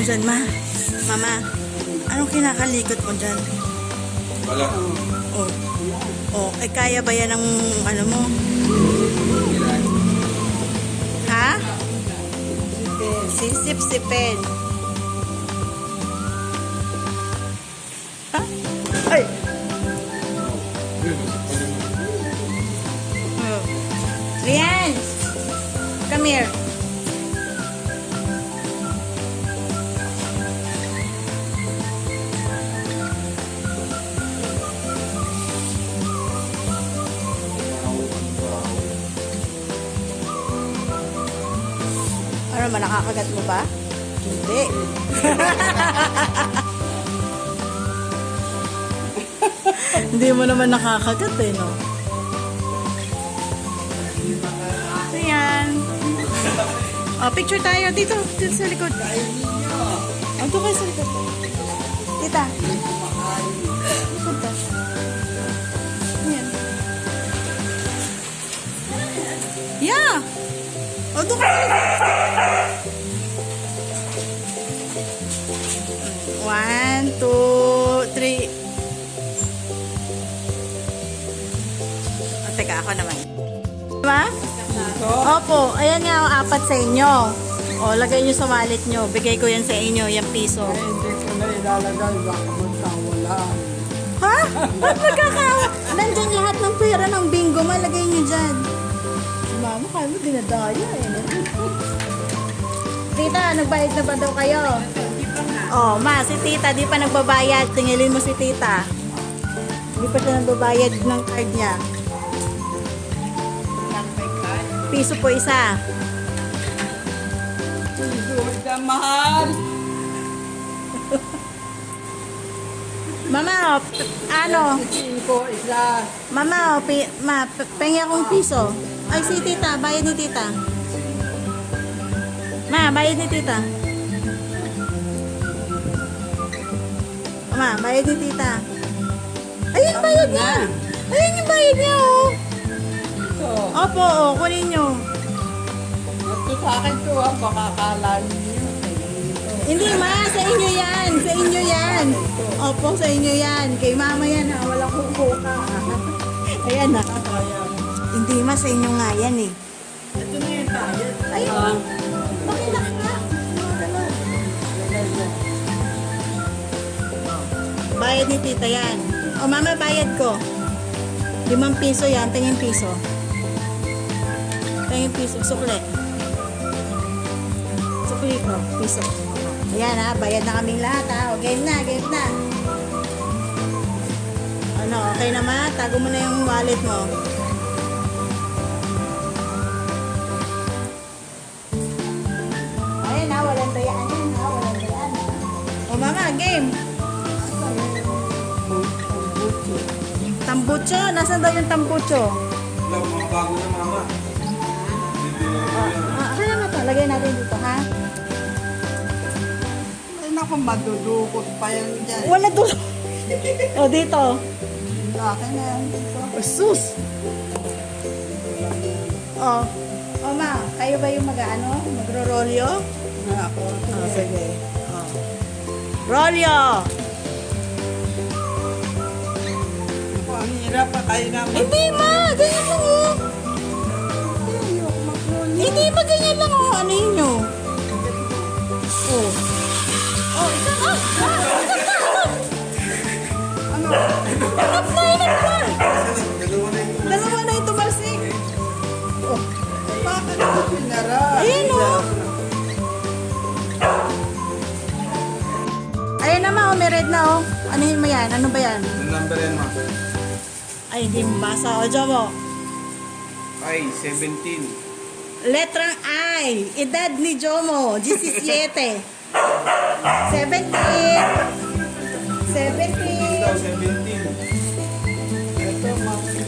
dyan, ma? Mama, anong kinakalikot mo dyan? Wala. Oh. Oh, eh kaya ba yan ang ano mo? Ha? Sisip-sipin. Ha? Ay! Oh. Rian! Come here. Ano ba, nakakagat mo ba? Hindi. Hindi mo naman nakakagat eh, no? So yan. Oh, picture tayo dito sa likod. Oh, ito kayo sa likod. Tita. Likod ka. Yan. Yeah! Oh, doon ka. 1, 2, 3. Oh, teka, ako naman. Diba? Opo, ayan nga, apat sa inyo. O, lagay nyo sa wallet nyo. Bigay ko yan sa inyo, yung piso. Ay, hindi ko na ilalagay. Baka magkawala. Ha? Ba't magkakawa? Nandyan lahat ng pera ng bingo, malagay nyo dyan. Si mama, kaya mo dinadaya eh. Tita, nagbayad na ba daw kayo? Oh, ma, si tita, di pa nagbabayad. Tingilin mo si tita. Di pa siya nagbabayad ng card niya. Piso po isa. Huwag ka mahal. Mama, oh, ano? Ko isa. Mama, oh, pengi akong piso. Ay, si tita, bayad ni tita. Ma, bayad ni tita. Ma, bayad ni tita. Ayun, bayad niya. Ayun yung bayad niya, oh. Ito. Opo, oh, kunin nyo. Ito sa akin to ha. Baka akala niyo. Hindi, ma, sa inyo yan. Sa inyo yan. Opo, sa inyo yan. Kay mama yan, ha. Walang kukuka. Ayan, ha. Hindi, ma, sa inyo nga yan, eh. Ito na yung tayo. Ayun. Pakita ka. Bayad ni tita yan. O, mama, bayad ko. 5 piso yan. Tingin piso. Tingin piso. Sukli. Sukli ko. Piso. Ayan, ha. Bayad na kaming lahat, ha. O, game na. Game na. Ano, okay na, ma? Tago mo na yung wallet mo. Ayan, ha. Walang dayaan yan, ha. Walang dayaan. O, mama, game. Tambucho? Nasaan daw yung tambucho? Wala, mga bago na mama. Kaya nga to, lagay natin dito, ha? Ay naku, madudukot pa yan dyan. Wala to. O, dito. Laki na yan dito. O, sus. O, ma, kayo ba yung mag-ano? Magro-rolyo? Na ako. O, sige. O. Rolyo! Ako, ang hirap pa kayo naman. Hindi, ma! Ganyan lang, oh. Ayoko mag-roll. Hindi, ma, ganyan lang, oh. Ano yun, oh? Oh. Oh, isa, Ano? Inap na, inap na! Dalawa na yung Dalawa na yung tumalsik. Oh. Bakit ako pinara? Ayan, oh. Ayan na, ma, oh, may red na, oh. Ano yun mo yan? Ano ba yan? Yung number yan, ma. Ay, hindi mo basa. O, Jomo. Ay, 17. Letrang I. Edad ni Jomo. 17. 17. 17. Ikaw, 17. Ito,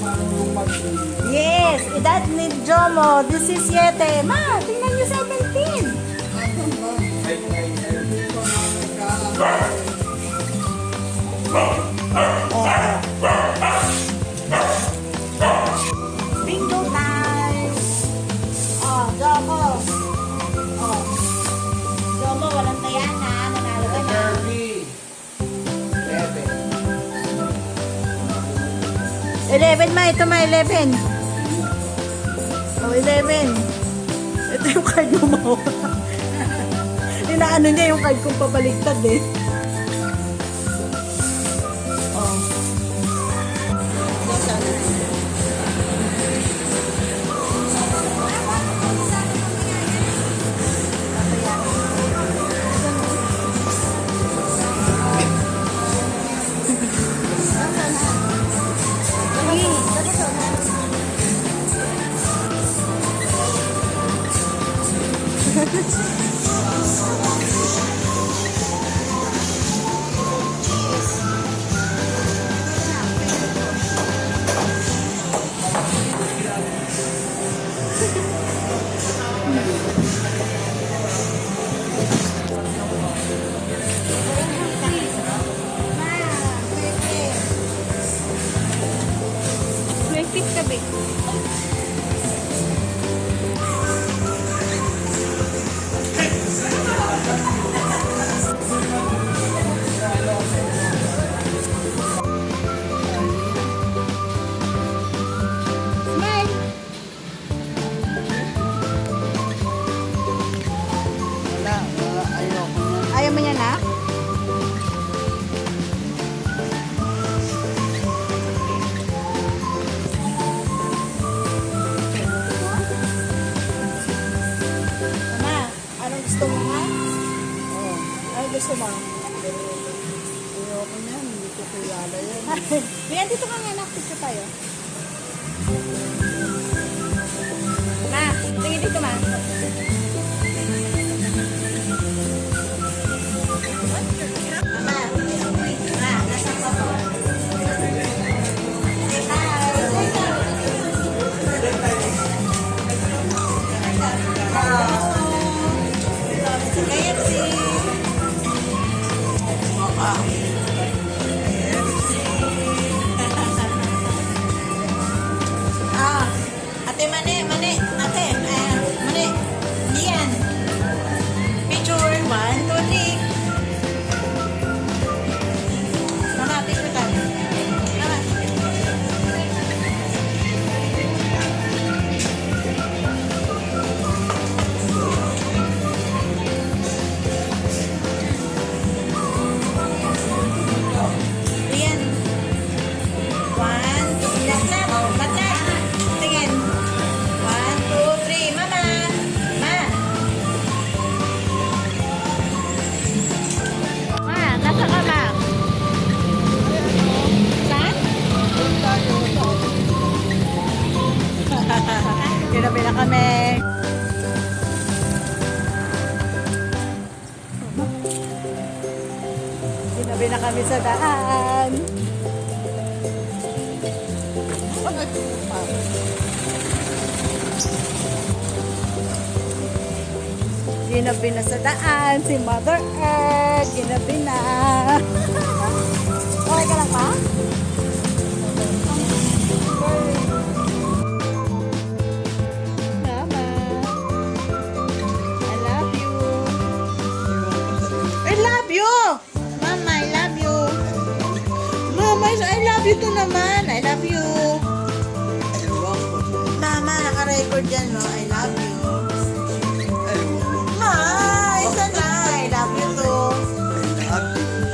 marunong mag-roll. Yes, edad ni Jomo. 17. Ma, tingnan niyo 17. Ano ba? Ay, Hindi ko na nagkaalam. Bingo time. Oh, Jomo. Oh. Jomo, walang tayana. 11 ma, ito ma, 11. Oh, 11. Ito yung card mo mo. Inaano niya yung card kong pabaliktad eh. Oh. May fit ka, babe. Smile! Wala, ayoko na. Ayaw mo niya na? Mama, anong gusto mo ha? Oh, Anong gusto mo? ayoko na. Hindi ko kilala yan. Yan, dito ka nga, nakita tayo. Ma, tingin dito ma. Mama, nasa ka po? Si KFC. Ah, ate mani, ate, mani, yan. Picture, 1, 2, 3. Mama, picture tayo. Mama. Yan. 1, 2, batlat. Tingin. 1, 2, 3. Mama. Ma. Ma, nasa ka ma? Saan? Ginabi na kami. Ginabi na kami sa daan. Ginabi na sa daan si Mother Earth. Ginabi na. Okay ka lang pa? Mama. I love you. I love you. Mama, I love you. Mama, I love you to naman. I love you. Mama, naka-record yan, no? I love you. Ma, isa na. I love you too.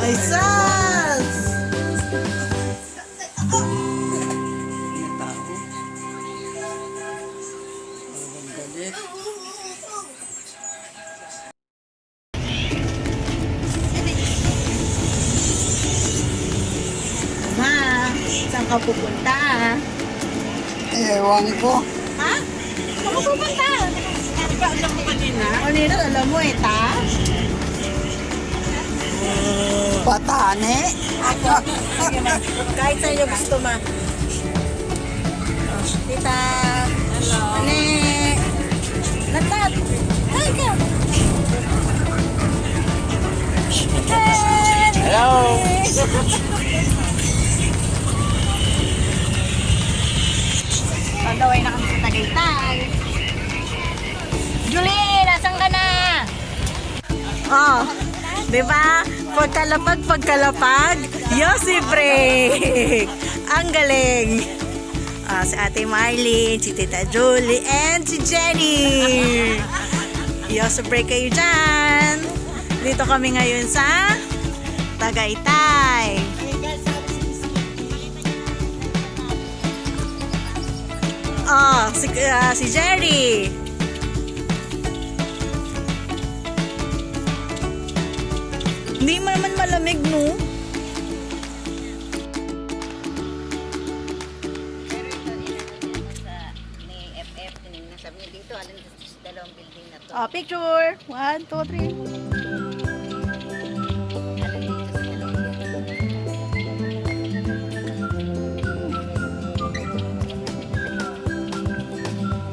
Ay, sas! Ma, saan ka pupunta? Ewan ko. Ha? Saan ka pupunta? Di ba alam mo kanina? O, Nino, alam mo eh, ta? Patane. Sige, ma. Kahit sa'yo gusto, ma. Tita. Hello. Ane. Latat. Hi ka. Hey. Hello. Pagaway na kami sa Tagaytay. Julie, nasan ka na? Oh, di ba? Pagkalapag, Yossi break. Ang galing. Si Ate Marlene, si Tita Julie, and si Jenny. Break kayo dyan. Dito kami ngayon sa Tagaytay. Si Jerry. Hindi naman malamig, no? Pero ito, ni FF, tinignan sabi niya dito, alin sa dalawang building na to. Picture. 1, 2, 3. Alin dito sa dalawang building.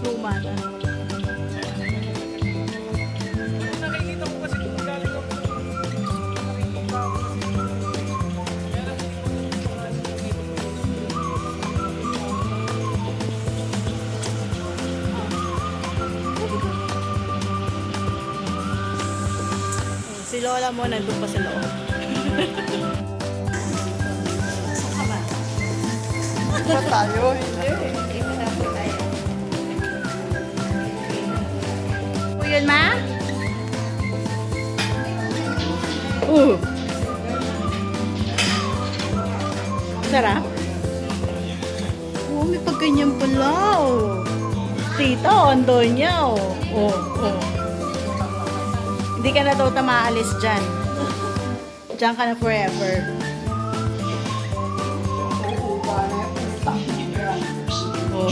Luma na. Nakikita ko kasi kung galing ako. Nakikita ko kasi. Kaya lang hindi ko Si Lola mo, nandun pa sa loob. Saan ka ba? Ba tayo? Hindi. Dito na po tayo. O yun, ma? Sarap? May pagganyan pala, Tita, andon niya, Hindi ka na daw maalis dyan. Diyan ka na forever. Oh.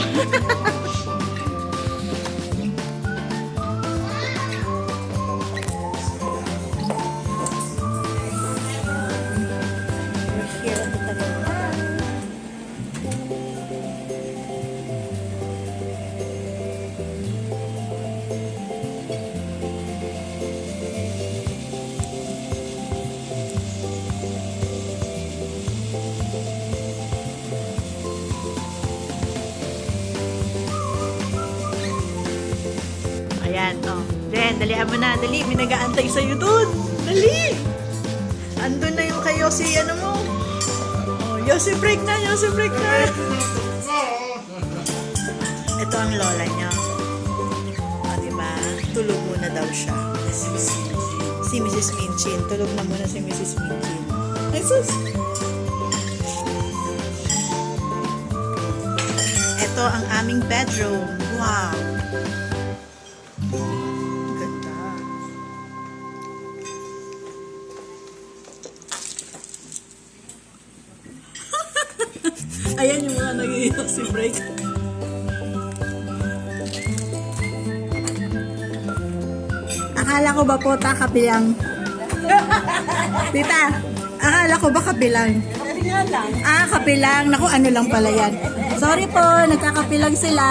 Ayan, Jen, dalihan mo na. Dali, may nag-aantay sa'yo dun. Dali! Andun na yung kay Yossi, ano mo. Yossi, break na, Yossi, break na. Ito ang lola niya. Diba? Tulog muna daw siya. Si Mrs. Minchin. Tulog na muna si Mrs. Minchin. Ay, sus! Ito ang aming bedroom. Wow! Ganda. Ayan yung mga nag-iiyak si break. Akala ko ba po kapilang? Tita, akala ko ba kapilang? Kapilang. Naku, ano lang pala yan. Sorry po, nagkakapilang sila.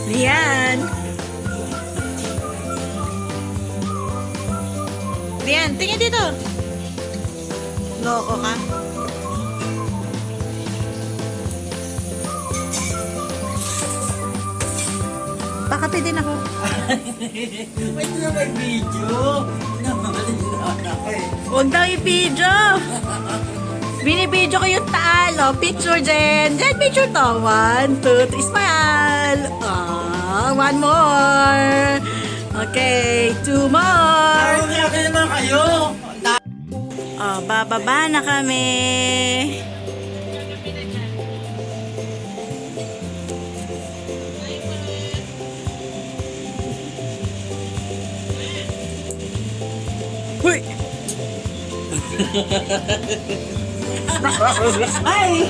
Lian! Lian, tingin dito! Loko ka? Pakape din ako. Wait na may video. Huwag daw i-video! Binibidyo ko yung taal. Picture, Jen. Jen, picture to. 1, 2, 3, smile. One more. Okay, 2 more. Grabe naman kayo. Bababa na kami. Huy! Ay!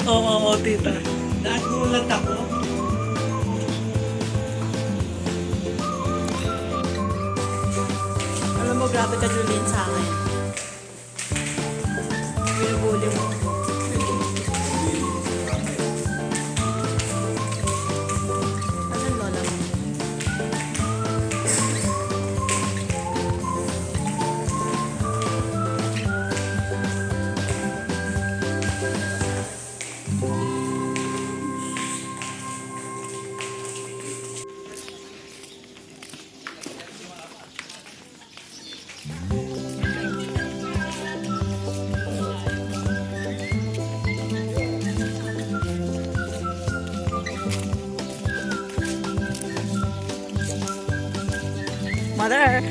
Oo, tita. Nagulat ako. Alam mo, grabe ka, Julien, sa akin. Binubuli mo. Asan lola mother.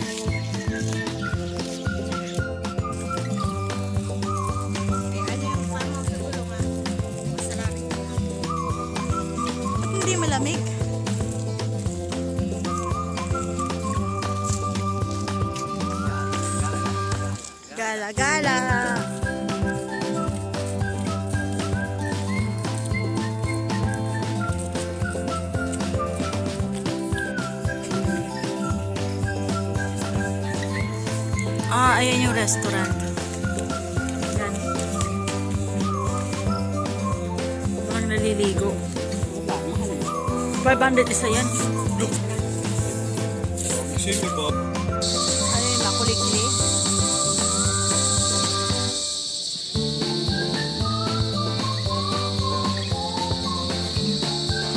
Eh, ano yung mama sa ulo nga? Masarap. Ba't hindi malamig? Gala-gala. Ayan yung restaurant. Yan. Parang naliligo. 500 isa yan. Ano yung makulikli?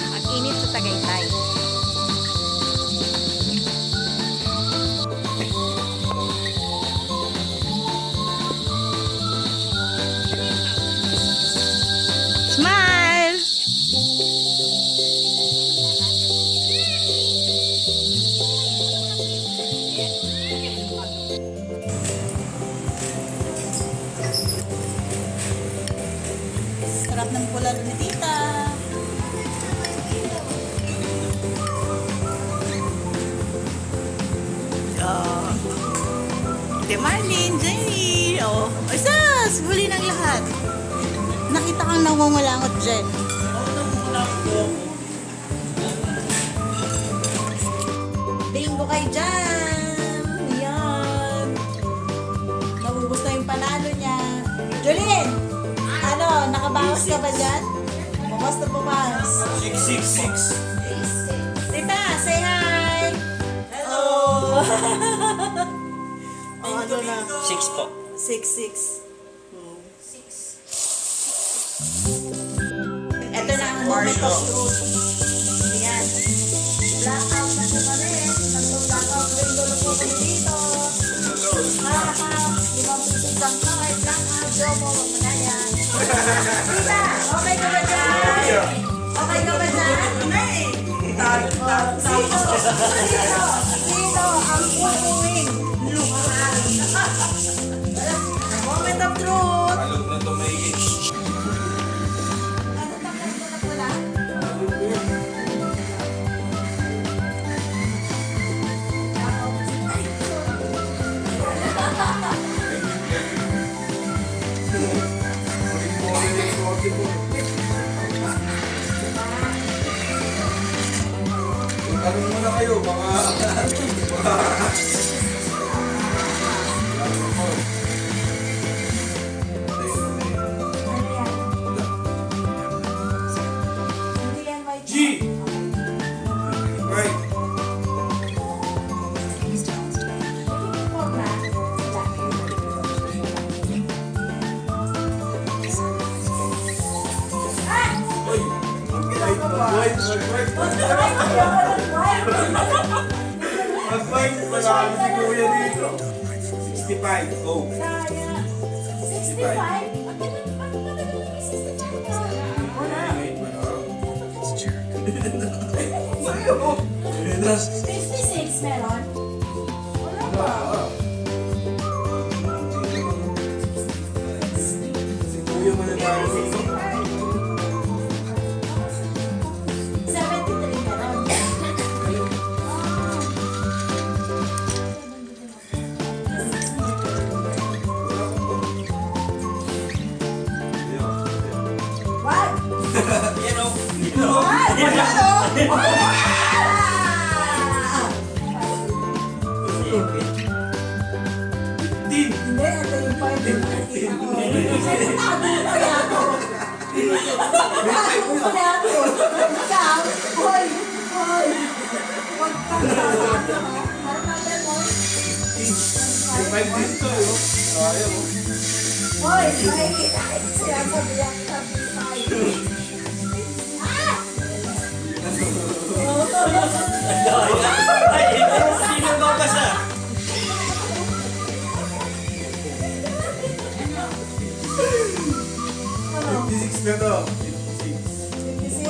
Ang init sa Tagaytay. Smile! Sarap ng pula ni Tita. Ate Marlene, Jenny. Isas! Huli ng lahat. Nakita kang nangungulangot dyan. Bingo kayo dyan! Yan! Naubos na yung panalo niya. Jolene! Ano, nakabawas ka ba dyan? Bumas na bumas. 666. Tita, say hi! Hello! Ano na? 6 po. 6-6. Ito na ang moment of truth. Ayan. Blackout na sa kami. Nagpo-blackout window na po kami dito. Limang pisong lang kaway. Blackout. Jomo. Magmanaya. Tita, okay ka ba dyan? Okay ka ba dyan? Sino ang uuwing? Moment of truth. Alog na to may Ano tapos ko na pula? Tanong muna kayo, mga... Hindi yan white. G! Right. Mag-fight pa lang si Kuya dito. 65. Oh. 56 meron? Wala ba? Si Kuya mananalo dito. 73 meron. What? Hindi, ito yung part yung nakikita ko. Tago ko yan. Tago ko yan. Ikaw, hoy, hoy. Huwag kang tago. Parang natin mo. 65 dito, yo. Kaya mo. Hoy, makikita siya sa biyak sa bisay. Sino ba basa? Ano? 56 na to. 56?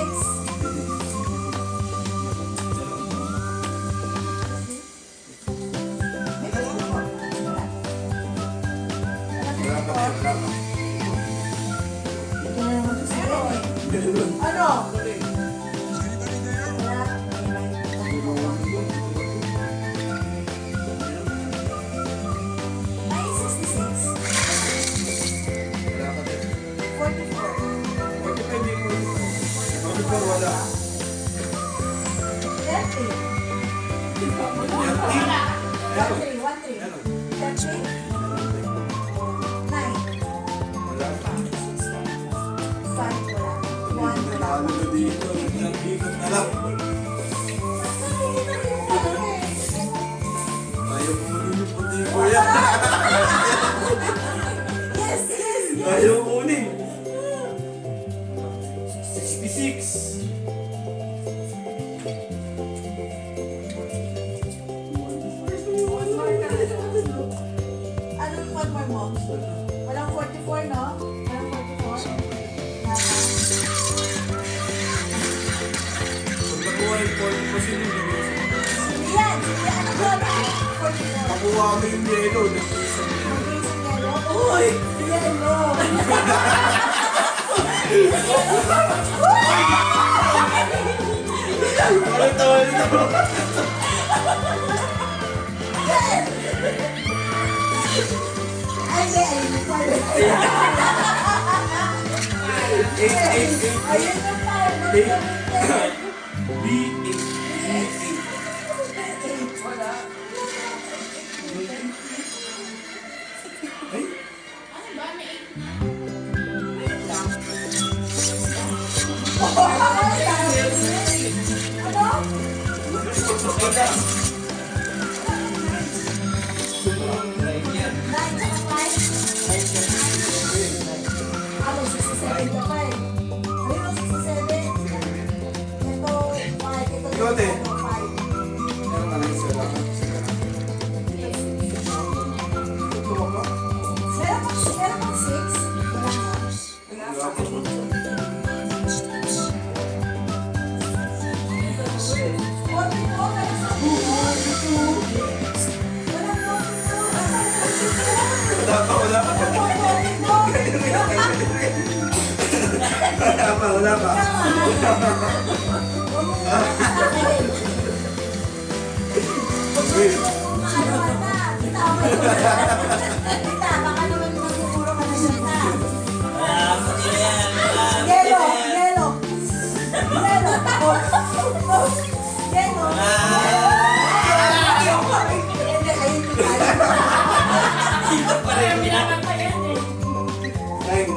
Ano? Ayaw kunin. 66. Anong one more mo? Walang 44, no? Walang 44? Pag nakuha yung point mo sino yung Sige yan! Sige, ano ba? 44. makuha mo yung yellow. Nag-isa mo yan. Okay, sa yellow. Uy! Yellow! Ano tawa nito? Ay, hindi. Ayun na tayo. B8. Ate. Meron ka lang isa lang. Tumak ka? Wala pa, wala pa. Wala pa. Wait.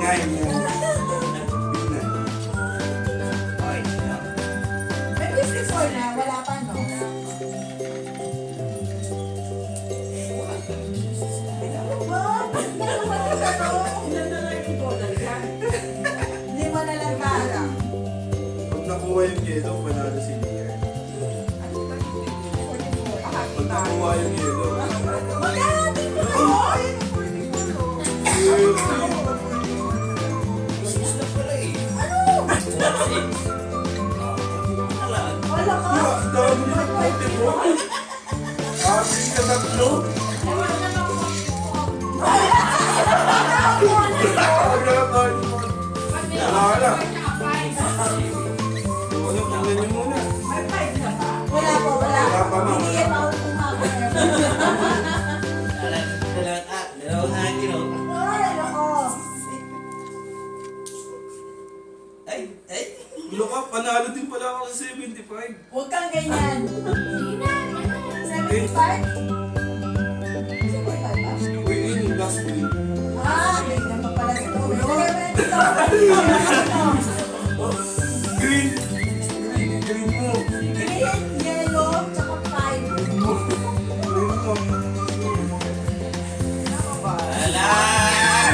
Nine. Wala pa, no? Lima na lang tayo. Pag nakuha yung yellow, panalo si Lia. Pag nakuha yung yellow. Magkakating ko na Wala ka? Ang dami yung 44. Sabi ka tatlo. Wala. Tingnan niyo muna. Wala po, wala. Wala pa, ma'am. Hindi yan ako kumakain. Ay, ano ko? Gulo ka, panalo din pala ako sa 75. Huwag kang ganyan. 75? 75 ba? Uy, yun yung last week. Ah, may naman pala sa tubig. Lagay mo yan dito. Green. Green mo. Green, yellow, tsaka 5. Green mo.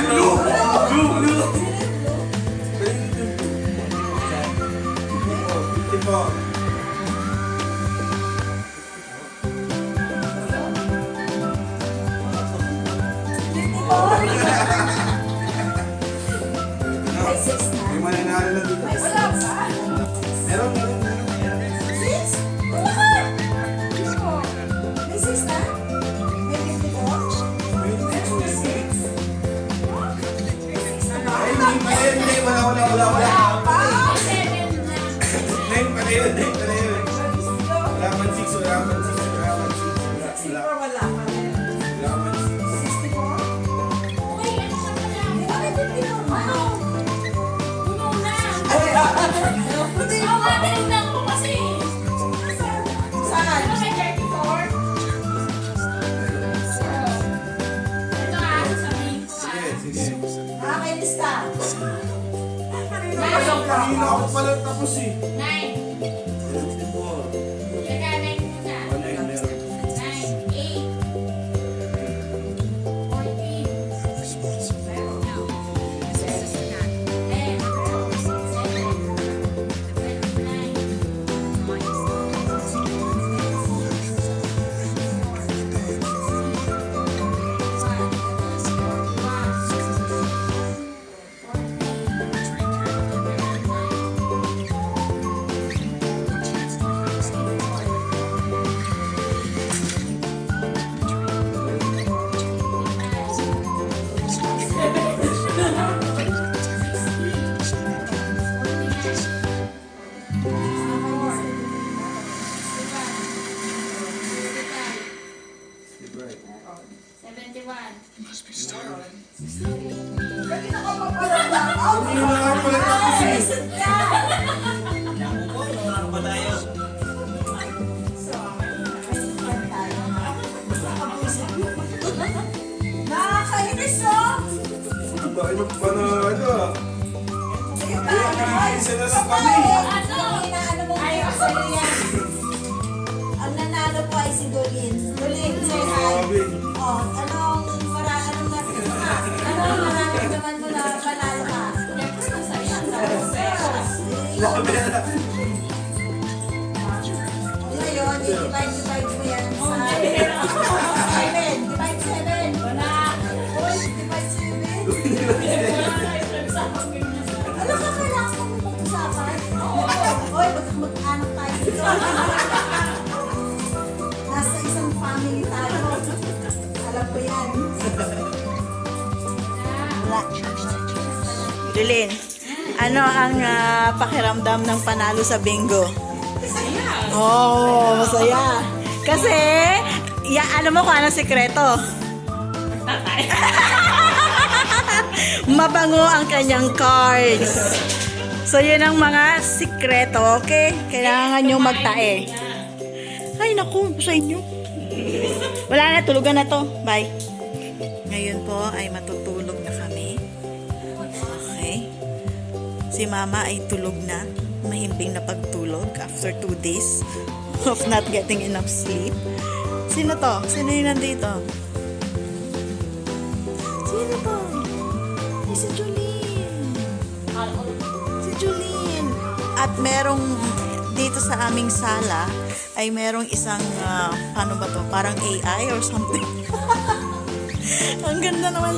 Blue. Blue. Green din po. 54. May 6 na. May mananalo na dito. May 6 na. Meron. 6? Wala ka! May 6 na? May 54? May May 6? Ay, hindi. Wala. Pa! yun. Ito na yun. Wala man 6, wala man 6, wala man 6. Wala man 6. Sige. Kanina ako pala tapos eh. 74. Ano yun meron? Kanina ako pala tapos eh. Nakakainis, no? Ang dami ng panalo ah. Isa na lang kami. Inaano mo kayo sa'yo yan. Ang nanalo po ay si Dolin. Dolin, say hi. Grabe. Oh, anong nararamdaman mo na panalo ka? Grabe na. Ngayon, i-divide mo yan sa 7. Divide 7. Wala. Uy, divide 7. Ano ka kailangan mo mag-usapan? Uy, mag-anak tayo dito. Nasa isang family tayo. Alam ko yan. Wala. Julin, ano ang pakiramdam ng panalo sa bingo? Masaya. Oh, masaya. Kasi, alam mo kung anong sikreto? Mabango ang kanyang cards. So, yun ang mga sikreto, okay? Kailangan nyo magtae. Ay, naku, sa inyo. Wala na, tulugan na to. Bye. Ngayon po ay matutulog na kami. Okay. Si Mama ay tulog na. Mahimbing na pagtulog after 2 days of not getting enough sleep. Sino to? Sino yung nandito? Sino to? Ay, si Julene. Si Julene. At merong dito sa aming sala ay merong isang paano ba to? Parang AI or something. Ang ganda naman.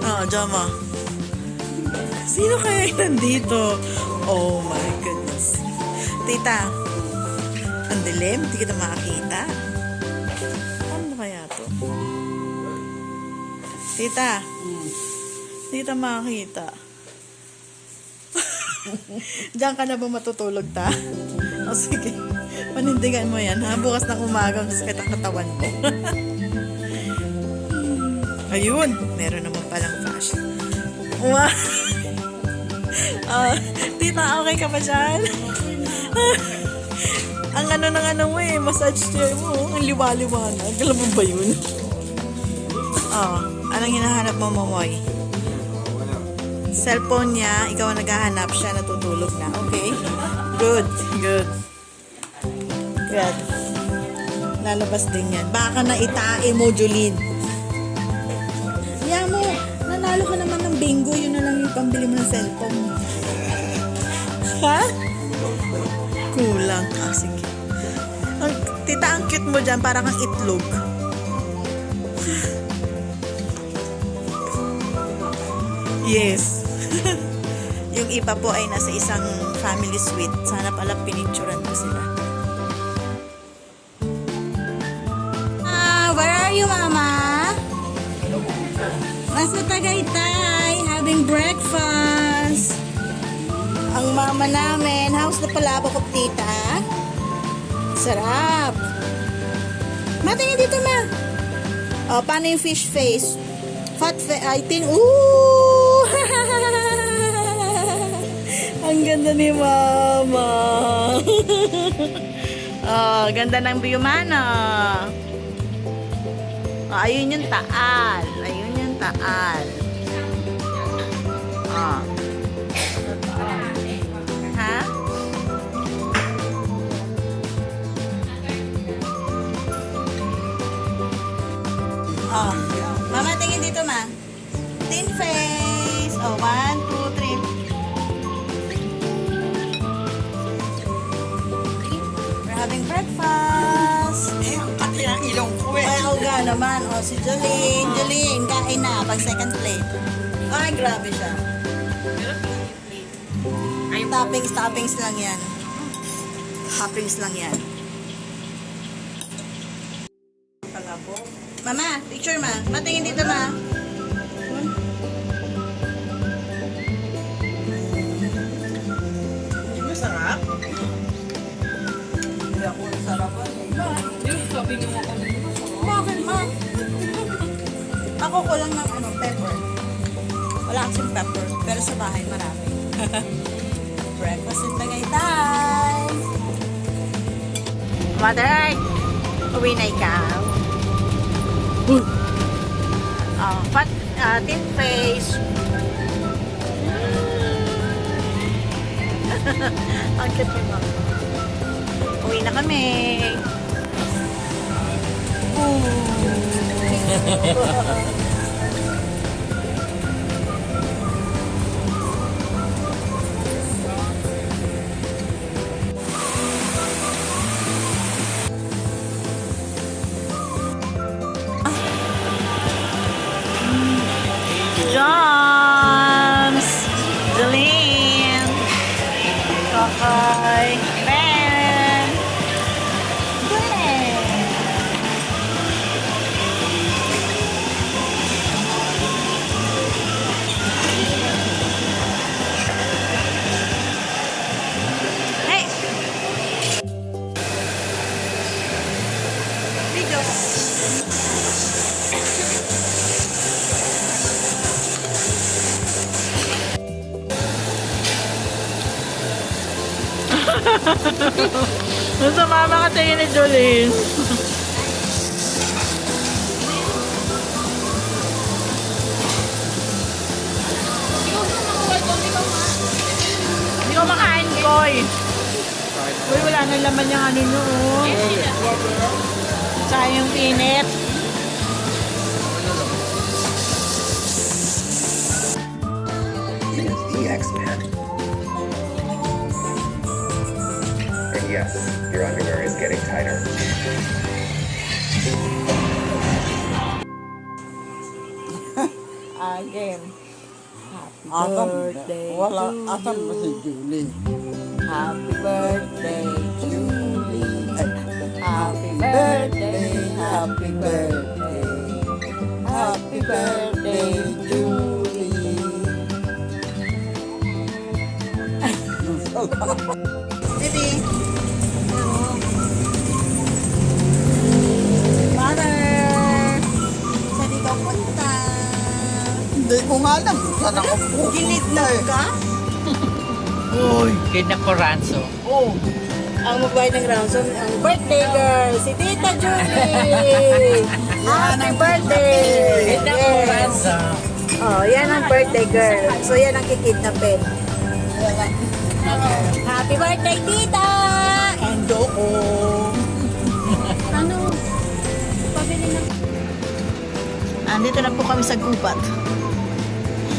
Oh, Jama. Sino kaya yung nandito? Oh my goodness. Tita, ang dilim. Hindi kita makakita. Ano kaya to? Tita, hindi kita makakita. Diyan ka na ba matutulog, ta? O sige, panindigan mo yan, ha? Bukas ng umaga, sakit ang katawan mo. Ayun, meron naman palang flash. Wow! Tita, okay ka ba dyan? Ang ano ng ano mo eh, massage chair mo. Ang liwa-liwanag. Alam mo ba yun? Anong hinahanap mo, Momoy? Cellphone niya, ikaw ang naghahanap, siya natutulog na. Okay? Good. Good. Good. Lalabas din yan. Baka na itae mo, Julene. Kaya mo, nanalo ka naman ng bingo, yun na lang yung pambili mo ng cellphone. Ha? Kulang. Sige. Tita, ang cute mo dyan, parang kang itlog. Yes. Yung iba po ay nasa isang family suite. Sana pala pinicturan ko sila. Where are you, Mama? Nasa Tagaytay, having breakfast. Ang Ang mama namin. How's the palabok of tita? Sarap. Matingin dito, ma. Oh, paano yung fish face? I think, ooh! Ang ganda ni mama. Oh, ganda ng view, mana. Oh, ayun yung taal. Ayun yung taal. Oh. Ha? Oh. Mama, tingin dito, ma. Tin face. Oh, 1, 2, 3. We're having breakfast. ang pati ng ilong ko Ay, ako ga naman. O, si Jolene. Jolene, kain na. Pag second plate. Ay, grabe siya. Toppings lang yan. Toppings lang yan. Mama, picture ma. Matingin dito ma. Hindi masarap? Hindi ako sarapan eh. Sabi niyo ako Bakit ma? Ako kulang ng pepper. Wala kasing pepper. Pero sa bahay marami. Breakfast in Tagaytay. Mother, uwi na ikaw. Tin face. Ang cute ni mama. Uwi na kami. Joms! Jolene! Kakay! Ben! Glenn! Hey! Video! Nasa mama ka tingin ni Jolene. Hindi ko makain, Koy. Uy, wala nang laman yung ano nyo, oh. Sayang pinit. The X-Men. And yes, your underwear is getting tighter. Again. Asam, Birthday wala, to asam ba si Julie? Happy birthday, Julie. Happy birthday, happy birthday. Happy birthday, Julie. Baby. Mother. Saan ikaw punta? Hindi ko nga alam. Saan ako pupunta Ginidnap eh. ka? Uy, kinakoranso. Oh. Ang magbayad ng ransom, ang birthday girl, si Tita Julie. Happy birthday! Yes. Oh, yan ang birthday girl. So, yan ang kikidnapin. Happy birthday, Tita! And Doko. Ano? Pabili na. Andito na po kami sa gubat.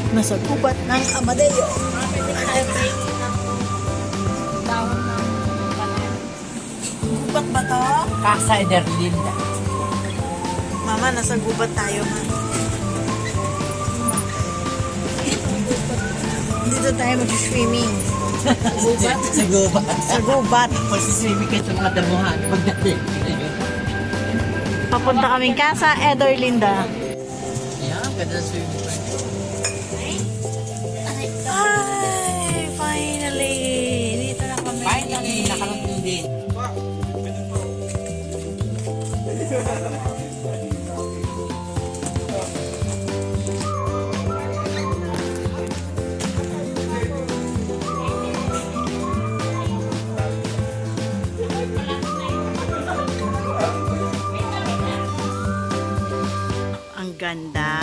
Nasa gubat ng Amadeo. Gubat ba to? Casa Ederlinda. Mama, nasa gubat tayo, ma. Dito tayo mag-swimming. Sa gubat. Sa gubat. Magsiswimming kayo sa mga damuhan. Pagdating. Papunta kaming Casa Ederlinda. Yan, ganda swimming pool. Ay, finally! ganda.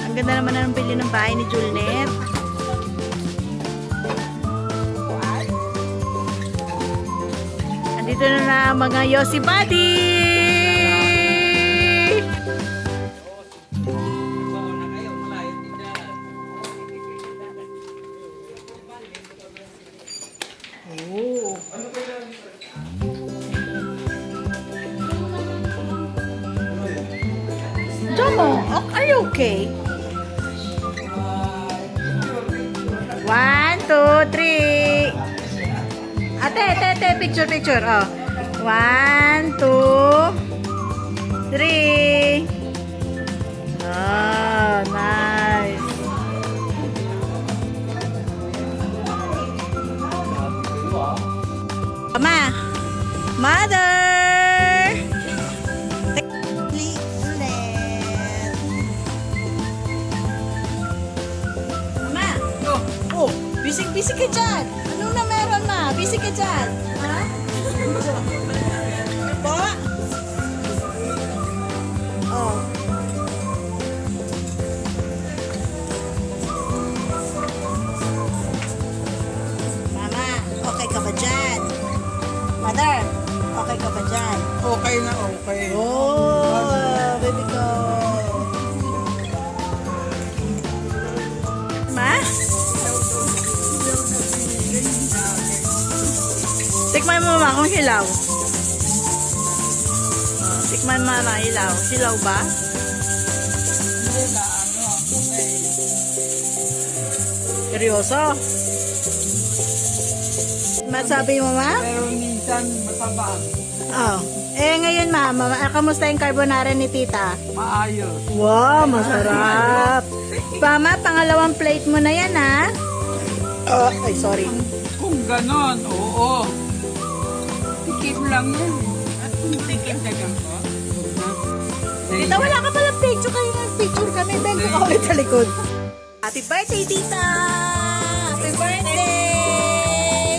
Ang ganda naman ng pili ng bahay ni Julnet. Andito na mga Yossi Buddy! Nagbaon na kayo, malayo din dyan. Oh. Jomo, are you okay? 1, 2, 3. Ate, picture. Oh. 1, 2, 3. Oh, nice. Mama, mother. Mama. Oh, bisig-bisig ka dyan. Ano na meron, ma? Bisig ka dyan. Ha? Po? Oh. Mama, okay ka ba dyan? Mother, okay ka ba dyan? Okay na okay. Oh, baby ko. Ma? Tikman mo mama kung hilaw. Oh, tikman mo mama hilaw. Hilaw ba? Hindi na ano ako ngayon. Seryoso? Masabi mo ma? Pero minsan matabang. Oh. Eh ngayon mama, kamusta yung carbonara ni tita? Maayos. Wow, masarap. Mama, pangalawang plate mo na yan ha? Oh, ay sorry. Kung ganon, oo. Tikim lang yan. At kung tikim dagang ko. Tita, wala ka pala picture. Kayo nag-picture kami. Then, ako ulit sa likod. Happy birthday, tita! Happy birthday!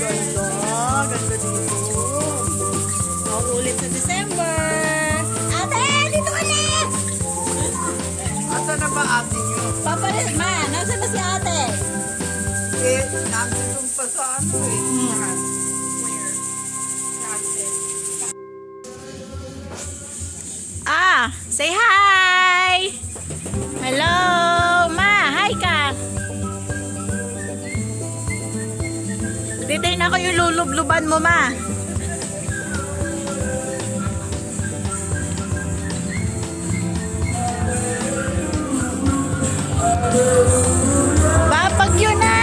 Ganda. Ganda dito. Ako ulit sa December. Ate, dito ulit! Asa na ba ate nyo? Papalit, ma. Nasaan na si ate? Eh, nandun pa sa ano eh. Ah, say hi! Hello, ma. Hi ka. Titignan ko yung lulubluban mo, ma. Babagyo na!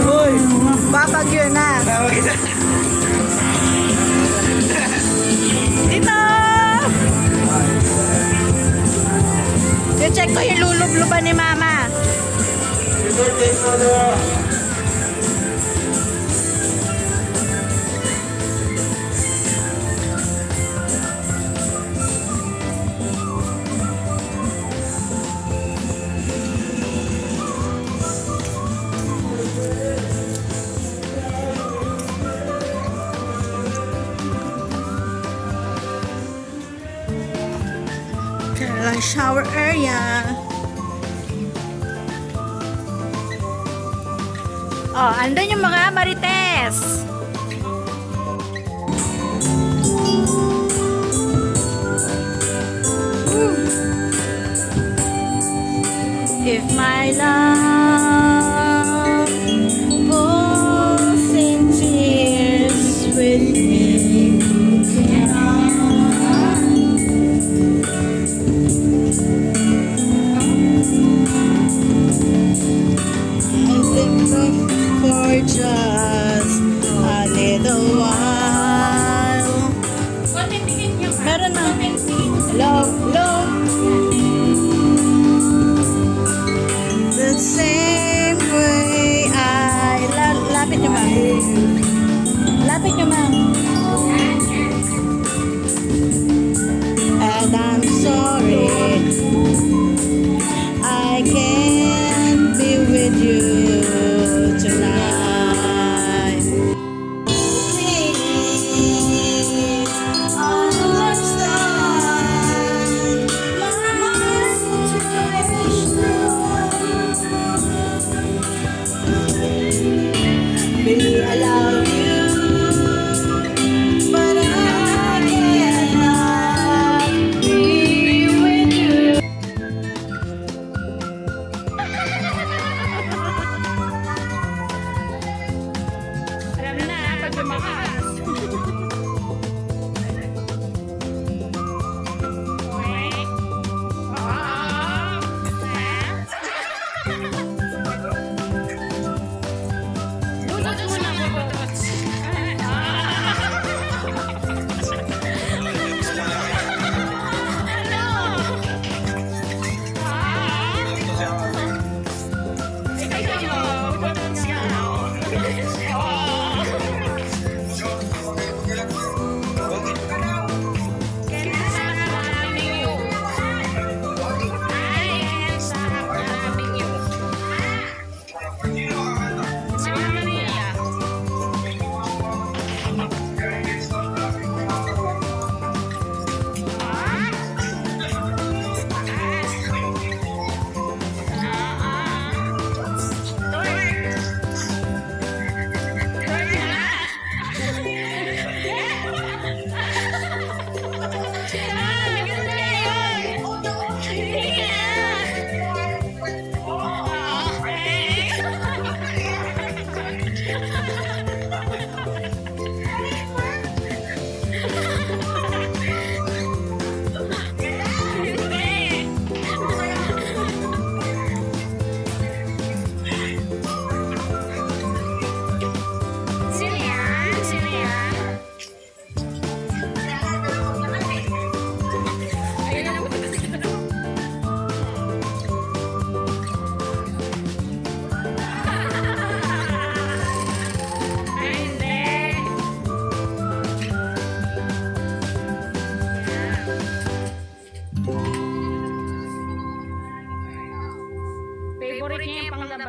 Uy, babagyo na. Dito! I-check ko yung lulubluban ni mama. Lang shower area. Oh, andun yung mga marites. If my love falls in tears with me, for just a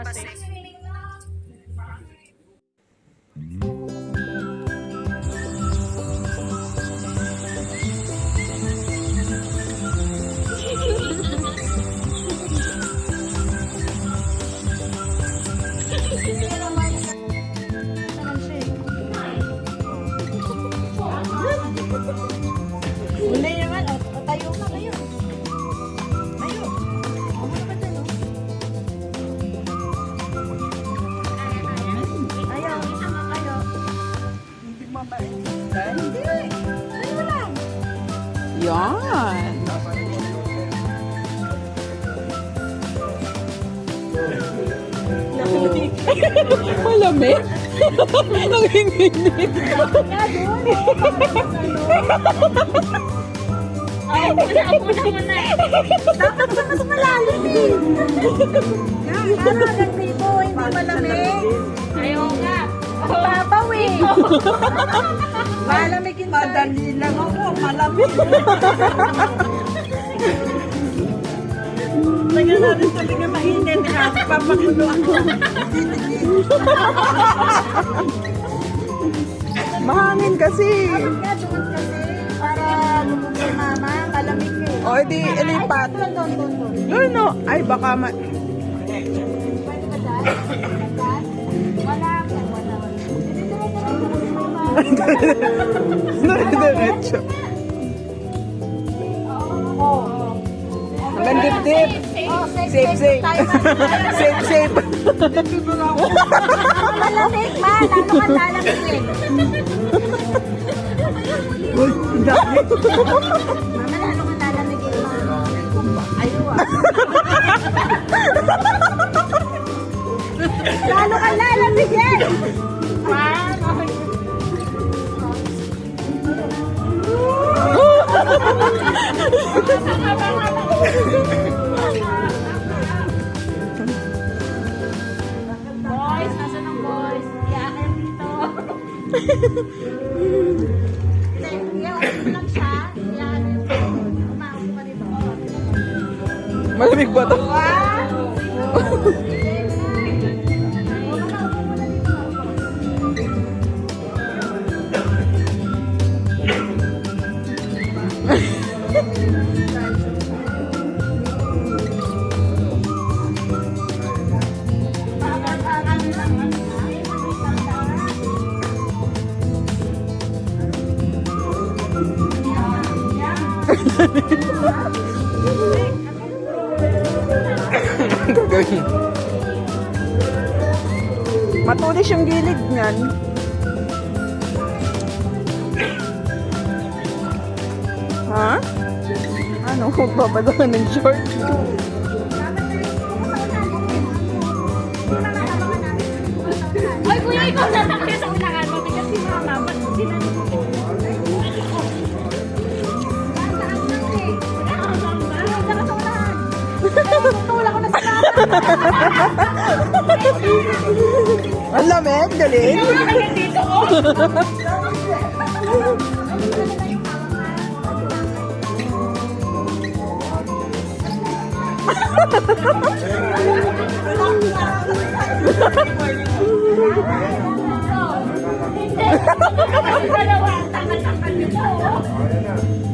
lumabas eh. Wala naman. O, tayo ka ngayon. Tayo. O, muna ka dyan, o. Ayaw. Ayaw. Hindi mabait. Hindi. Tayo lang. Yan. Malamig. Nanginginig. Dapat sa mas malalim eh. Parang dito, hindi malamig. Ayaw nga. Babaw eh. Malamigin tayo. Madali lang ako, malamig. Lagyan natin talaga mainit. Papakulo ako. Mahangin kasi. Kaya doon kasi, para lumubog mama, malamig eh. O, edi, ilipat. Doon. No. Ay, baka Pwede ba dyan? Dyan? Wala. Wala. Dire-diretso. Oo. Hanggang dip-dip. Oh, Safe. Tayo Safe. malamig ma, lalo ka lalamigin. Mama, lalo ka lalamigin ma. Ayaw ah. Lalo ka lalamigin. Boys, nasa ng boys? Iyakan dito. Iyakan lang siya. Iyakan yung umahon pa dito. Malamig ba to? Gagawin. Matulis yung gilid niyan. Ha? Ano? Magbabala ng short? Ay, kuya, ikaw na lang kayo sa unahan. Mabigat si mama. Ba't sila Ang lamig, galing. dito, oh? Dalawa, tangan-tangan nito, oh.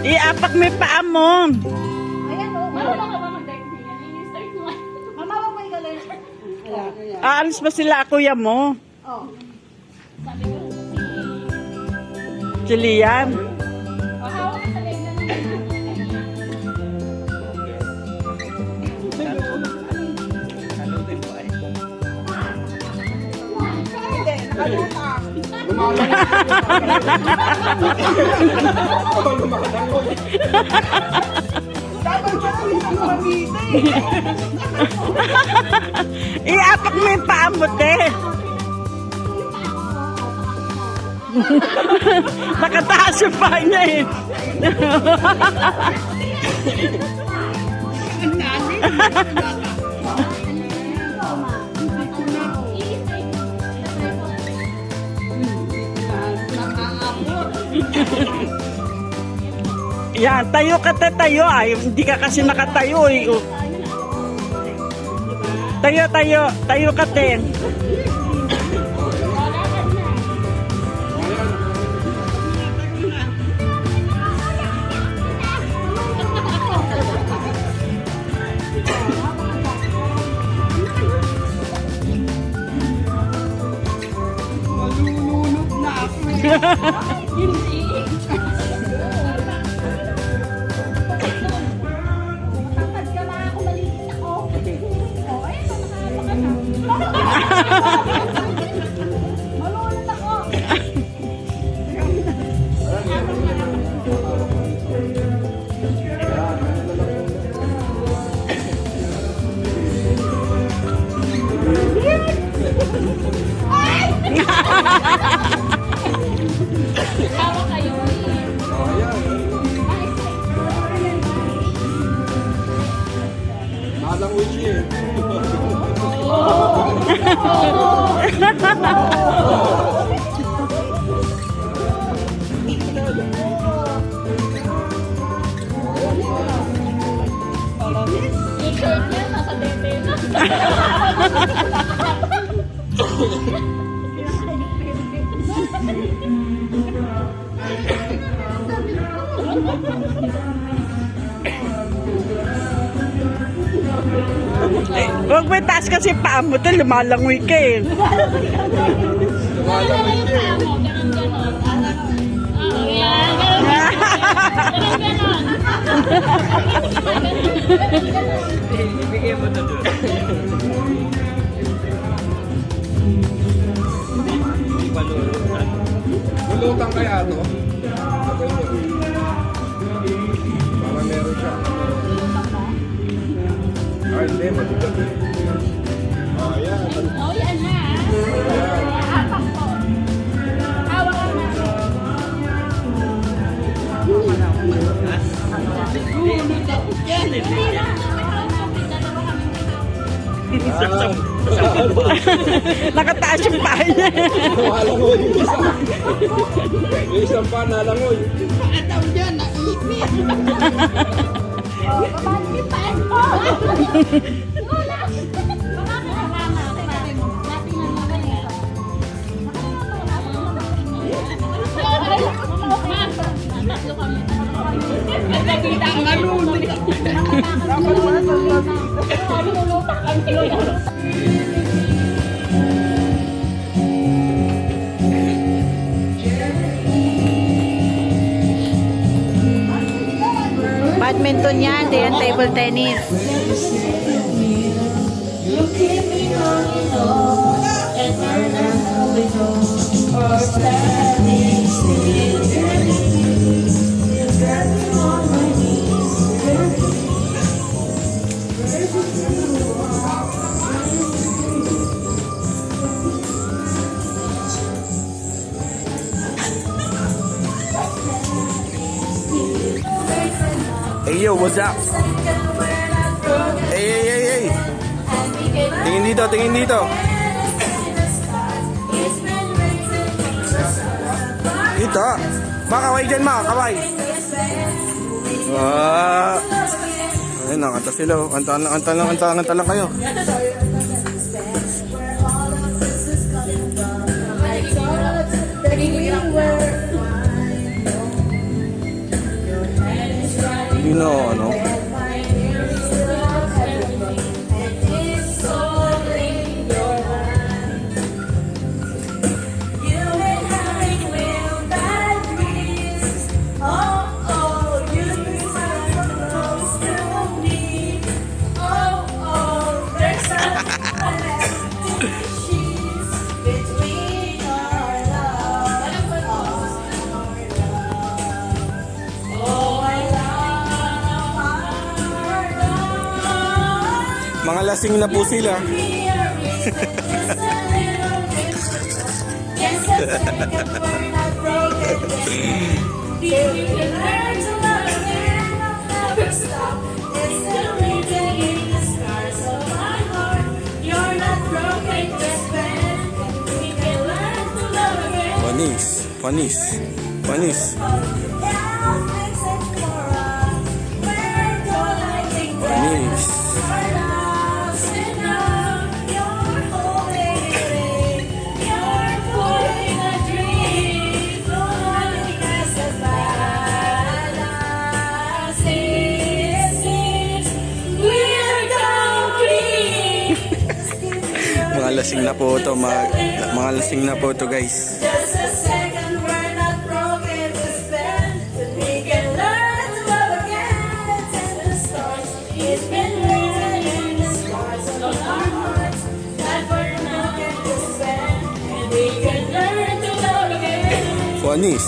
Iapak may paa mo. Ayan o. Marunong ka ba mag-dive niya? Start mo. Mama, wag mo igaling. Aalis ba sila kuya mo? Oh. Sabi ko, Si Liam. hawak ka sa leg na Iapak mo yung paa mo, te. Nakataas yung paa niya eh. Yan, tayo ka te, tayo. Ay, hindi ka kasi nakatayo eh. Oh. Tayo ka te. Malulunod na ako. Hindi. Matangkad ka na ako, maliit ako. Oh, ayun, nakakaka na. Malulunod ako. Tawa kayo. Malangoy siya eh. T-shirt niya, nasa dete na. Huwag may taas kasi paa mo te, lumalangoy ka eh. Lumalangoy siya. Ganun, ganun. Oo, yan. Ganun, ganun. Ibigay mo na doon. Hindi pa lulutan. Lulutan kaya to? Sabay mo. Para meron siya. Ay, hindi. Matigas eh. Oh, yan. Oh, yan na. Apak ko. Hawa ka na. Hindi na. Nakataas yung paa niya. Malangoy yung isa. Yung isang pa nalangoy. Oh, babalik pa ako. Wala. Baka nakakama. Natin na naman ito. Tatlo kami. Nakita ang malulunod. Malulutak ang tiyo. Badminton yan, di yan table tennis. Hey yo, what's up? Hey. Tingin dito, tingin dito. Dito. Makaway dyan, kaway. Ayun, nakanta sila. Kanta lang kayo. Hindi na, ano? lasing na po sila. Panis, panis, panis. Panis. Mga lasing na po to, mga lasing na po to guys. Just a second, we're not broken to spend. We can learn to love again. And the stars, it's been written in the stars of our hearts that we're not broken to spend. And we can learn to love again. Panis,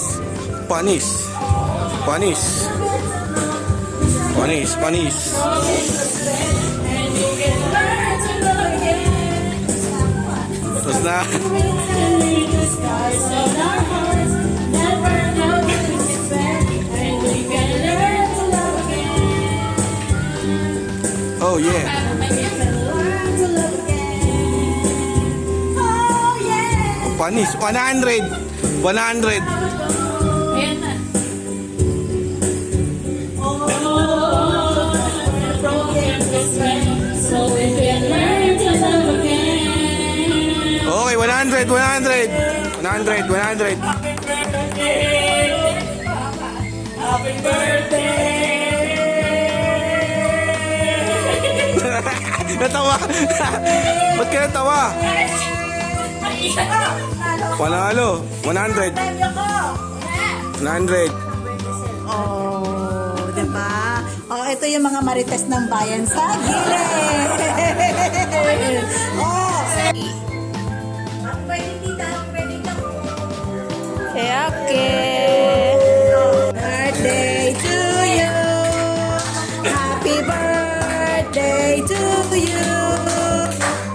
panis, panis, panis, panis. And we can learn to love again. Tapos na. In the stars of our hearts that we're not broken to spend. And we can learn to love again. Oh yeah. Learn to love again. Oh yeah. Panis, 100. 100. So we can learn to love again. Okay, 100, 100. 100, 100. Happy birthday! Natawa. Ba't ka natawa? Panalo. 100. 100. Oh, diba? Oh, ito yung mga marites ng bayan sa gilid. Oh, birthday to you. Happy birthday to you.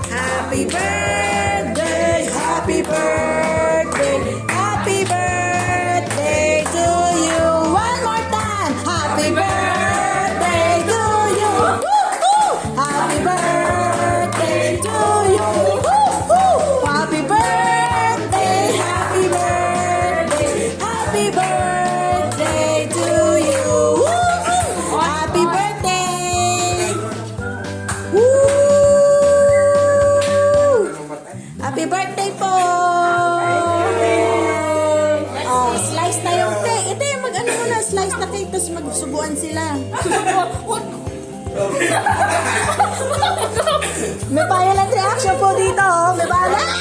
Happy birthday, happy birthday, happy birthday to you. One more time. Happy birthday to you. Woo-hoo! Happy birthday to you. Woo-hoo! Happy birthday, happy birthday, happy birthday to you. Woo-hoo! Happy birthday. Woo! Happy birthday po! Oh, slice na yung cake. Ito yung mag-ano muna, slice na cake, tapos magsubuan sila. May violent reaction po dito, oh. May violent.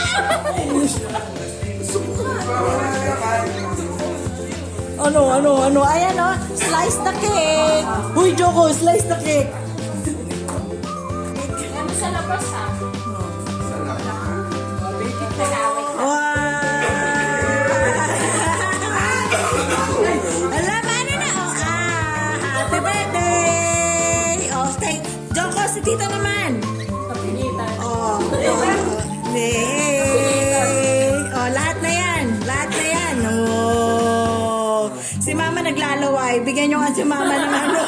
Ano? Ayan, oh. Slice na cake. Huy, Joko, slice na cake. Alam, ano na? Oh, happy birthday! Oh, thank Joko, si Tita naman. Oh, oh, lahat na yan. Lahat na yan. Oh. Si Mama naglalaway. Bigyan nyo nga si Mama ng ano.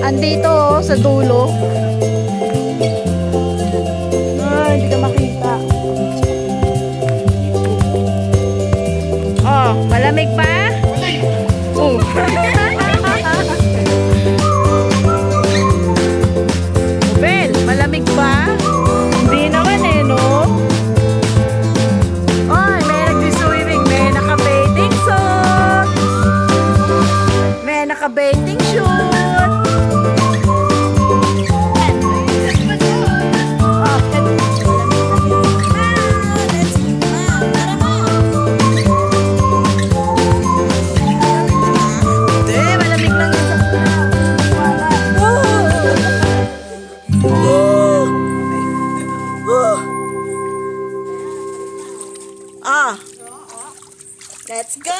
andito oh, sa dulo. Ay, hindi ka makita. Oh, malamig pa? Oh. Bel, malamig pa? Hindi naman eh, no? Oy, may nag-swimming, may naka-bathing suit. May naka-bathing suit. Hindi, malamig lang yun sa Ah. Let's go!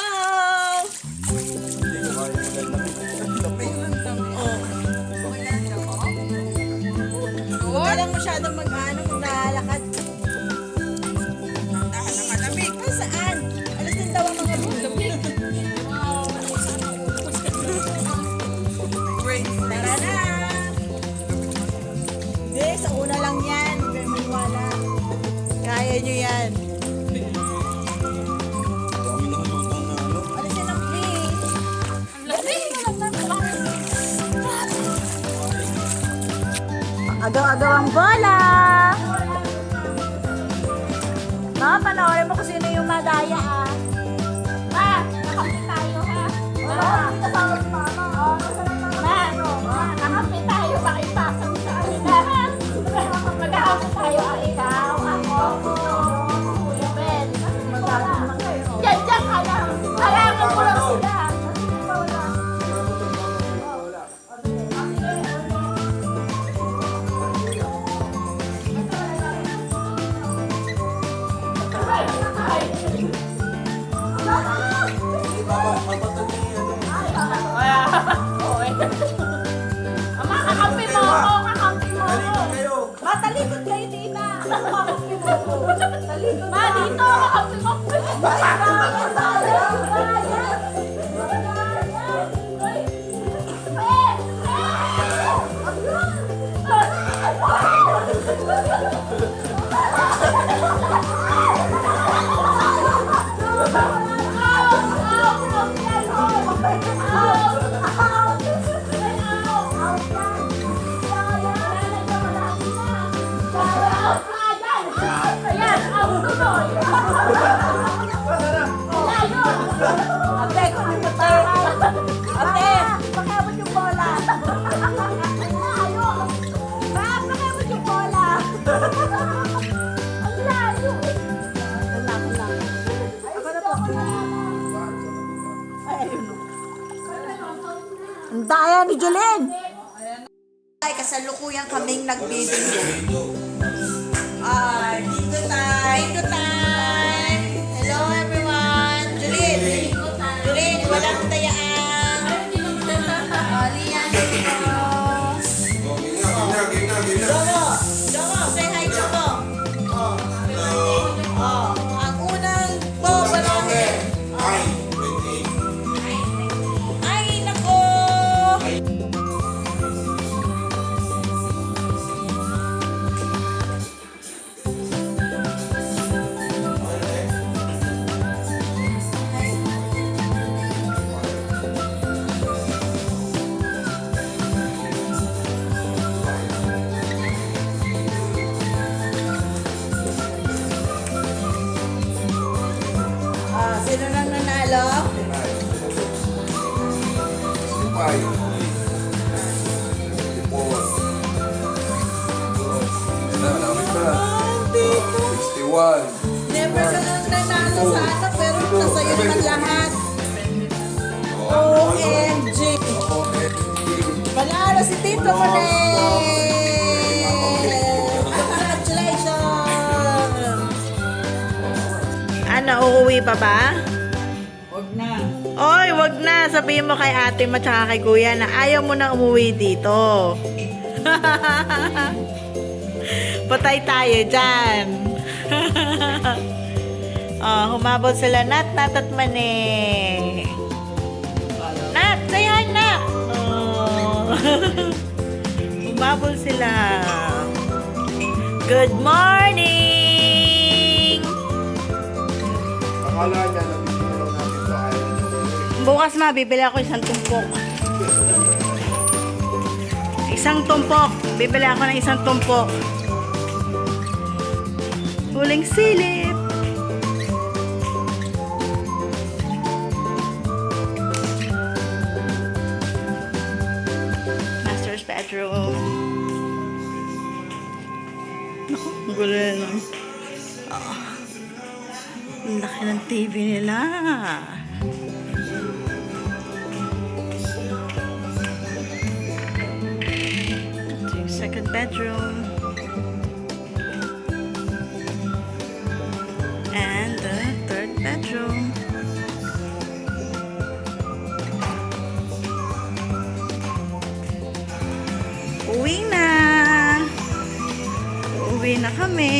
Huwag lang masyadong mag-ano kung nalalakad. Malamig. Ay, saan? Alas din daw ang mga lamig. Tara na! Hindi, sa una lang yan. Huwag kayong maniwala. Kaya nyo yan. Alas yan ang free. Agaw-agaw ang bola! Ma, panoorin mo kung sino yung madaya ah. Ma, nakampi tayo ha. Ma, kasama si mama. Ma, nakampi tayo. Pakipasa mo sa kanila ha. Mag-aaway tayo. Ikaw, ako, Kuya Ben. Yan, halangan ko lang sila. Ama, kakampi mo ako. Matalikod kayo dito. Kakampi mo ako. Ma, dito. Kakampi mo ako. Ate, kung yung mataray. Ate, pakiabot yung bola. Ma, pakiabot yung bola. Ang layo. Ako na po. Ay, ayun. Ang daya ni Jolene. Ay, kasalukuyan kaming nag-video. Ay, dito time. Hello everyone. Jolene. Jolene, walang tayaan. Lian. Jomo, say hi, Jomo. Ang unang bobonohe. Ay, nako. Sino nang nanalo? Never ka nang nanalo sa ano, pero nasa'yo naman lahat. OMG! Panalo si Tito Manel! Congratulations! Ano, uuwi pa ba? Huwag na. Oy, wag na. Sabihin mo kay ate mo tsaka kay kuya na ayaw mo na umuwi dito. Patay tayo dyan. Oh, humabol sila Nat at Mane. Nat, say hi, Nat. Oh. Nagbabol sila. Good morning! Akala niya na bibigyan natin to. Ayaw niya. Bukas bibili ako isang tumpok. Isang tumpok. Bibili ako ng isang tumpok. Huling silip. Master's bedroom. Naku, ang gulo na lang. Ang laki ng TV nila. Ito yung second bedroom. And the third bedroom. Uwi na. Uwi na kami.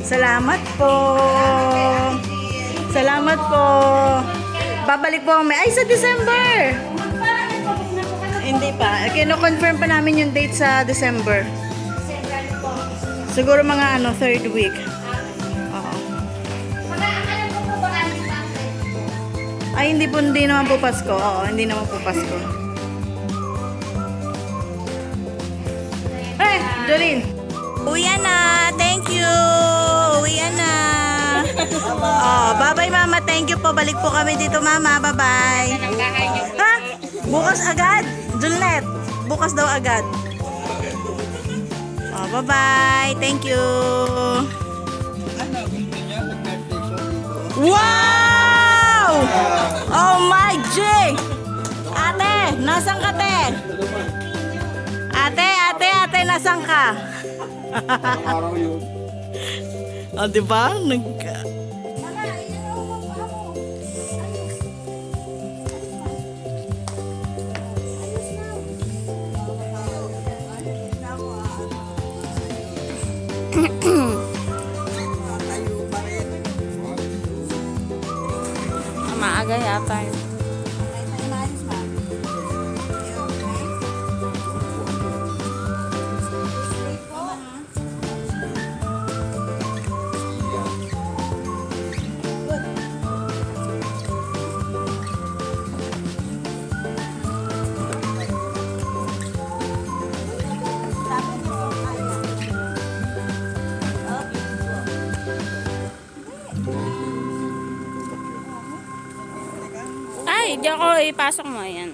Salamat po. Salamat po. Babalik po kami. Ay, sa December. Hindi pa. Kino-confirm pa namin yung date sa December. Siguro mga third week. Oo. Ay, hindi naman po Pasko. Oo, hindi naman po Pasko. Ay, Jolene. Uwian na. Thank you. Uwian na. Oh, bye-bye, Mama. Thank you po. Balik po kami dito, Mama. Bye-bye. Ha? Bukas agad? Juliet, bukas daw agad. Oh, bye-bye. Thank you. Ano, gusto niya mag-birthday show dito? Wow! Oh my G! Ate, nasan ka, te? Ate, nasan ka? Araw yun. Oh, diba? Maaga yata. Ay, diyan ko ipasok mo yan.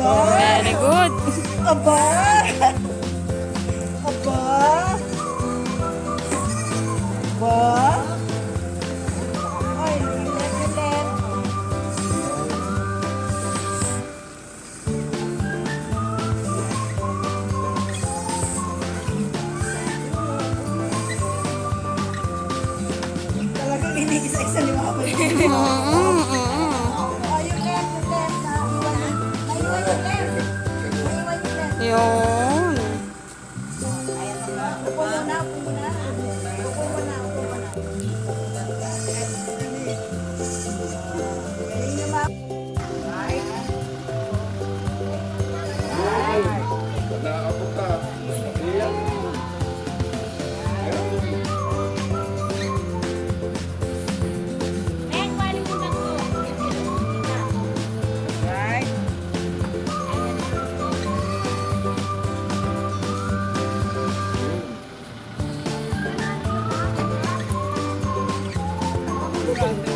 Very good. Aba! Aba! Aba! Ay, ulit. Talagang iniisa-isa ni Mama. Yun. Nakapunta.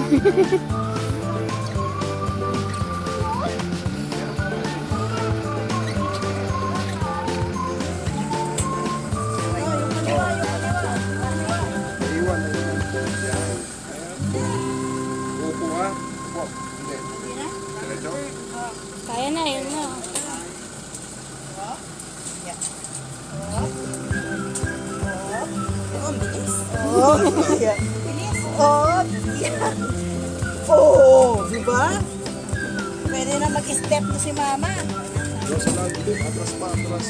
Naiwan. Yan. Ayan. Upo ka. Upo. Hindi. Diretso. Kaya na, yun na. Oh, yan. Oh, yan. Oh, di ba? Pwede na mag-step na si mama. Diyan sa lahat. Atras pa. Atras.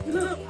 Look.